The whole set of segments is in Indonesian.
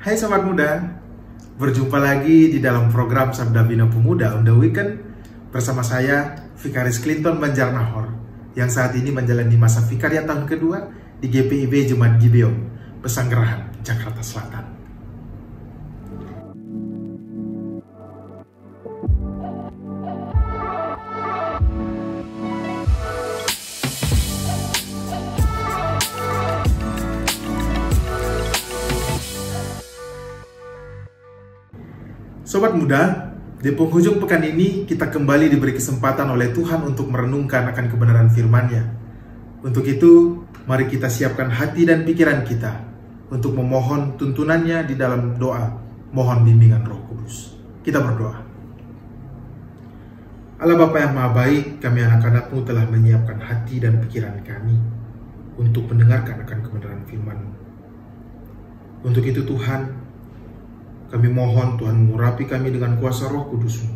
Hai Sobat Muda, berjumpa lagi di dalam program Sabda Bina Pemuda on the Weekend bersama saya, Vikaris Clinton Banjarnahor, yang saat ini menjalani masa Vikaria tahun kedua di GPIB Jemaat Gibeon, Pesanggerahan, Jakarta Selatan. Sobat Muda, di penghujung pekan ini kita kembali diberi kesempatan oleh Tuhan untuk merenungkan akan kebenaran firman-Nya. Untuk itu, mari kita siapkan hati dan pikiran kita untuk memohon tuntunannya di dalam doa, mohon bimbingan Roh Kudus. Kita berdoa. Allah Bapa yang Maha Baik, kami anak-anak-Mu telah menyiapkan hati dan pikiran kami untuk mendengarkan akan kebenaran firman-Mu. Untuk itu Tuhan, kami mohon Tuhan mengurapi kami dengan kuasa Roh Kudus-Mu,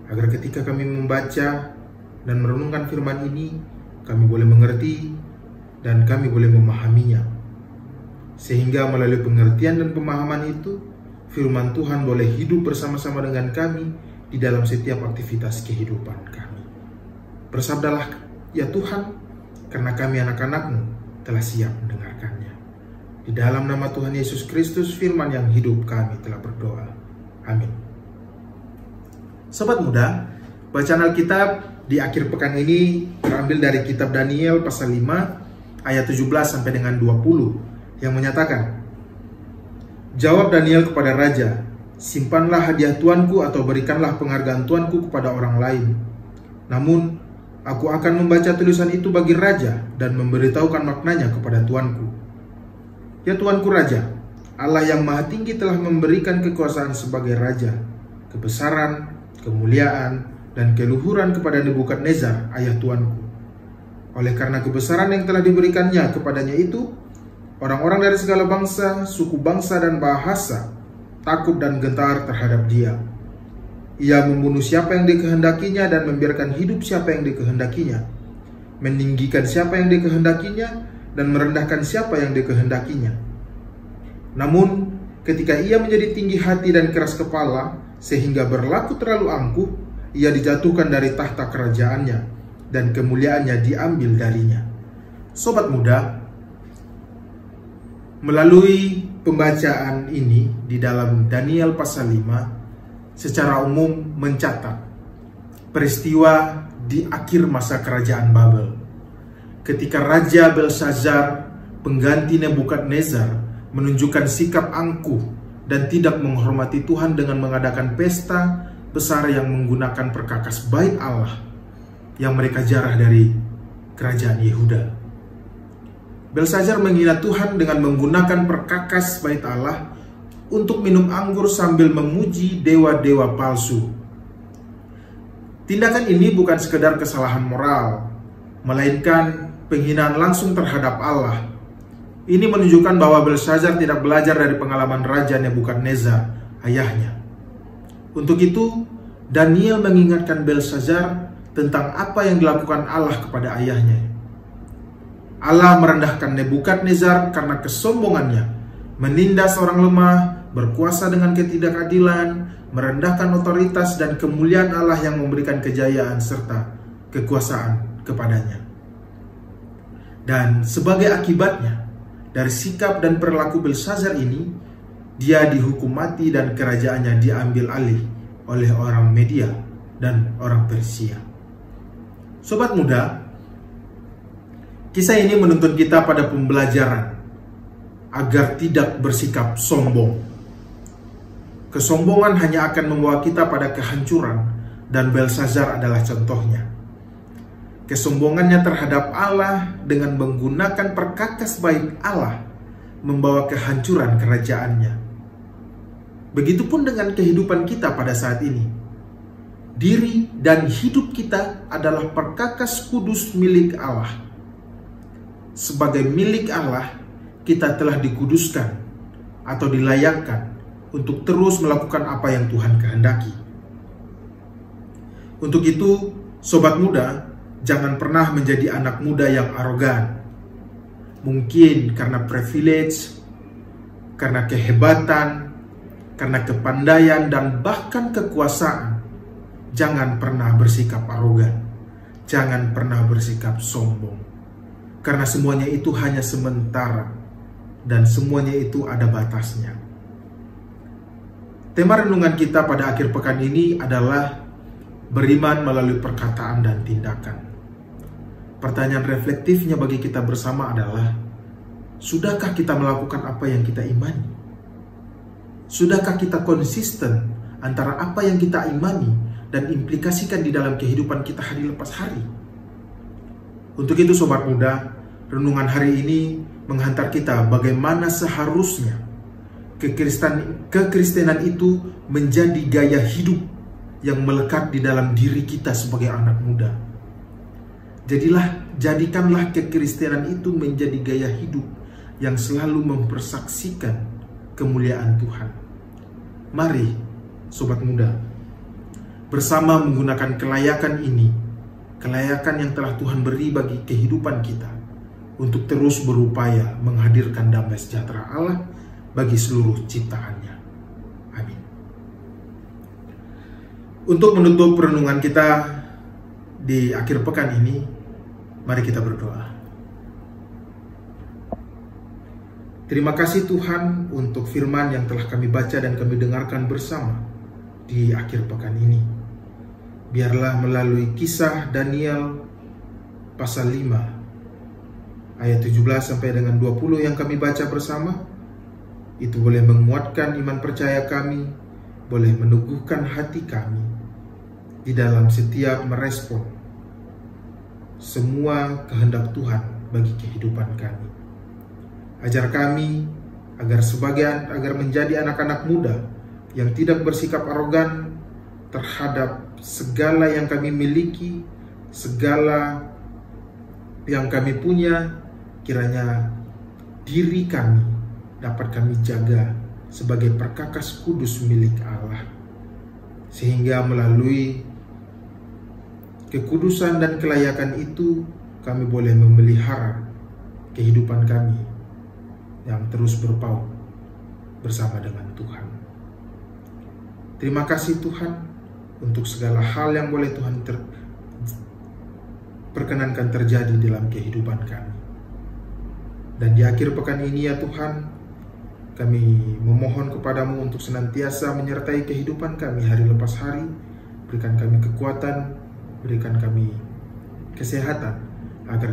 agar ketika kami membaca dan merenungkan firman ini, kami boleh mengerti dan kami boleh memahaminya. Sehingga melalui pengertian dan pemahaman itu, firman Tuhan boleh hidup bersama-sama dengan kami di dalam setiap aktivitas kehidupan kami. Bersabdalah ya Tuhan, karena kami anak-anak-Mu telah siap mendengarkannya. Di dalam nama Tuhan Yesus Kristus, firman yang hidup, kami telah berdoa. Amin. Sobat Muda, bacaan Alkitab di akhir pekan ini terambil dari kitab Daniel pasal 5 ayat 17 sampai dengan 20 yang menyatakan, "Jawab Daniel kepada raja, simpanlah hadiah tuanku atau berikanlah penghargaan tuanku kepada orang lain. Namun, aku akan membaca tulisan itu bagi raja dan memberitahukan maknanya kepada tuanku. Ya Tuanku Raja, Allah yang Maha Tinggi telah memberikan kekuasaan sebagai Raja, kebesaran, kemuliaan, dan keluhuran kepada Nebukadnezar, ayah Tuanku. Oleh karena kebesaran yang telah diberikannya kepadanya itu, orang-orang dari segala bangsa, suku bangsa, dan bahasa takut dan gentar terhadap dia. Ia membunuh siapa yang dikehendakinya dan membiarkan hidup siapa yang dikehendakinya, meninggikan siapa yang dikehendakinya, dan merendahkan siapa yang dikehendakinya. Namun, ketika ia menjadi tinggi hati dan keras kepala, sehingga berlaku terlalu angkuh, ia dijatuhkan dari tahta kerajaannya, dan kemuliaannya diambil darinya." Sobat Muda, melalui pembacaan ini di dalam Daniel pasal 5, secara umum mencatat peristiwa di akhir masa kerajaan Babel, ketika Raja Belsazar, pengganti Nebukadnezar, menunjukkan sikap angkuh dan tidak menghormati Tuhan dengan mengadakan pesta besar yang menggunakan perkakas bait Allah yang mereka jarah dari kerajaan Yehuda. Belsazar menghina Tuhan dengan menggunakan perkakas bait Allah untuk minum anggur sambil memuji dewa-dewa palsu. Tindakan ini bukan sekedar kesalahan moral, melainkan penghinaan langsung terhadap Allah. Ini menunjukkan bahwa Belsazar tidak belajar dari pengalaman Raja Nebukadnezar, ayahnya. Untuk itu, Daniel mengingatkan Belsazar tentang apa yang dilakukan Allah kepada ayahnya. Allah merendahkan Nebukadnezar karena kesombongannya, menindas orang lemah, berkuasa dengan ketidakadilan, merendahkan otoritas dan kemuliaan Allah yang memberikan kejayaan serta kekuasaan kepadanya. Dan sebagai akibatnya, dari sikap dan perilaku Belsazar ini, dia dihukum mati dan kerajaannya diambil alih oleh orang Media dan orang Persia. Sobat Muda, kisah ini menuntun kita pada pembelajaran agar tidak bersikap sombong. Kesombongan hanya akan membawa kita pada kehancuran, dan Belsazar adalah contohnya. Kesombongannya terhadap Allah dengan menggunakan perkakas bait Allah membawa kehancuran kerajaannya. Begitupun dengan kehidupan kita pada saat ini. Diri dan hidup kita adalah perkakas kudus milik Allah. Sebagai milik Allah, kita telah dikuduskan atau dilayakkan untuk terus melakukan apa yang Tuhan kehendaki. Untuk itu, Sobat Muda, jangan pernah menjadi anak muda yang arogan. Mungkin karena privilege karena kehebatan, karena kepandaian, dan bahkan kekuasaan, jangan pernah bersikap arogan. Jangan pernah bersikap sombong. Karena semuanya itu hanya sementara. Dan semuanya itu ada batasnya. Tema renungan kita pada akhir pekan ini adalah beriman melalui perkataan dan tindakan. Pertanyaan reflektifnya bagi kita bersama adalah, sudahkah kita melakukan apa yang kita imani? Sudahkah kita konsisten antara apa yang kita imani dan implikasikan di dalam kehidupan kita hari lepas hari? Untuk itu sobat muda, renungan hari ini menghantar kita bagaimana seharusnya kekristenan itu menjadi gaya hidup yang melekat di dalam diri kita sebagai anak muda. Jadikanlah kekristenan itu menjadi gaya hidup yang selalu mempersaksikan kemuliaan Tuhan. Mari, sobat muda, bersama menggunakan kelayakan ini, kelayakan yang telah Tuhan beri bagi kehidupan kita, untuk terus berupaya menghadirkan damai sejahtera Allah bagi seluruh ciptaannya. Amin. Untuk menutup renungan kita di akhir pekan ini, mari kita berdoa. Terima kasih Tuhan untuk firman yang telah kami baca dan kami dengarkan bersama di akhir pekan ini. Biarlah melalui kisah Daniel pasal 5 ayat 17 sampai dengan 20 yang kami baca bersama, itu boleh menguatkan iman percaya kami, boleh meneguhkan hati kami di dalam setiap merespon semua kehendak Tuhan bagi kehidupan kami. Ajar kami agar menjadi anak-anak muda yang tidak bersikap arogan terhadap segala yang kami miliki, segala yang kami punya. Kiranya diri kami dapat kami jaga sebagai perkakas kudus milik Allah, sehingga melalui kekudusan dan kelayakan itu kami boleh memelihara kehidupan kami yang terus berpaut bersama dengan Tuhan. Terima kasih Tuhan untuk segala hal yang boleh Tuhan perkenankan terjadi dalam kehidupan kami. Dan di akhir pekan ini ya Tuhan, kami memohon kepadamu untuk senantiasa menyertai kehidupan kami hari lepas hari. Berikan kami kekuatan, berikan kami kesehatan, agar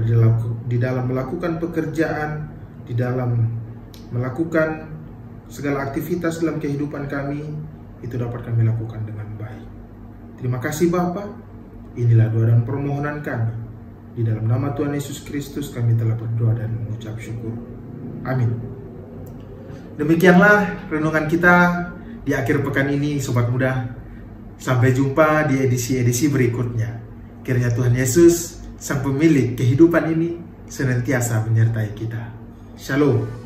di dalam melakukan pekerjaan, di dalam melakukan segala aktivitas dalam kehidupan kami, itu dapat kami lakukan dengan baik. Terima kasih Bapa. Inilah doa dan permohonan kami. Di dalam nama Tuhan Yesus Kristus kami telah berdoa dan mengucap syukur. Amin. Demikianlah renungan kita di akhir pekan ini, sobat muda. Sampai jumpa di edisi-edisi berikutnya. Kiranya Tuhan Yesus, Sang Pemilik kehidupan ini, senantiasa menyertai kita. Shalom.